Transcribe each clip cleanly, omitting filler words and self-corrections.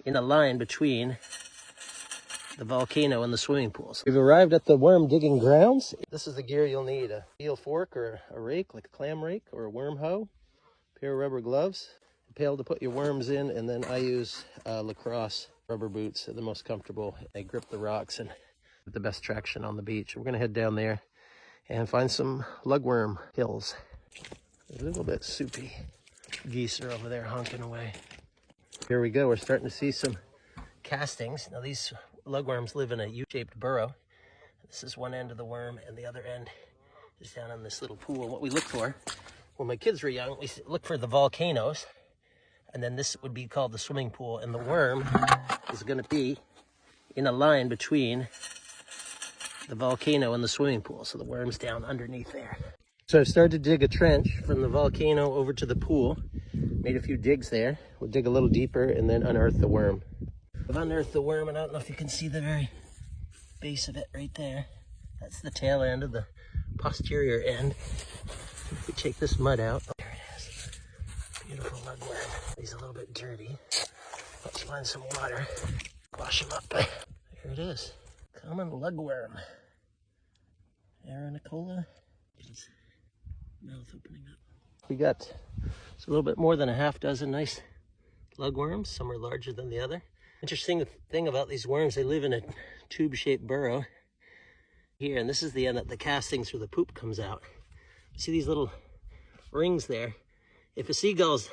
in a line between the volcano and the swimming pools. We've arrived at the worm digging grounds. This is the gear you'll need: a steel fork or a rake, like a clam rake, or a worm hoe, a pair of rubber gloves, a pail to put your worms in, and then I use lacrosse rubber boots. They're the most comfortable. They grip the rocks and get the best traction on the beach. We're gonna head down there and find some lugworm hills. They're a little bit soupy. Geese are over there honking away. Here we go. We're starting to see some castings. Now these lugworms live in a U-shaped burrow. This is one end of the worm, and the other end is down in this little pool. What we look for, when my kids were young, we look for the volcanoes, and then this would be called the swimming pool, and the worm is going to be in a line between the volcano and the swimming pool. So the worm's down underneath there. So I've started to dig a trench from the volcano over to the pool. Made a few digs there. We'll dig a little deeper and then unearth the worm. I've unearthed the worm, and I don't know if you can see the very base of it right there. That's the tail end of the posterior end. If we take this mud out, oh, there it is. Beautiful lugworm. He's a little bit dirty. Let's find some water. Wash him up. There it is. Common lugworm. Arenicola. His mouth opening up. We got a little bit more than a half dozen nice lugworms. Some are larger than the other. Interesting thing about these worms, they live in a tube-shaped burrow here, and this is the end that the castings or the poop comes out. See these little rings there? If a seagull's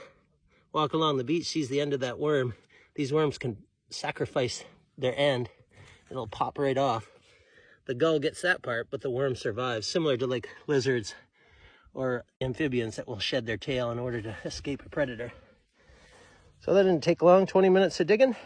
walk along the beach, sees the end of that worm, these worms can sacrifice their end, and it'll pop right off. The gull gets that part, but the worm survives, similar to like lizards or amphibians that will shed their tail in order to escape a predator. So that didn't take long, 20 minutes of digging.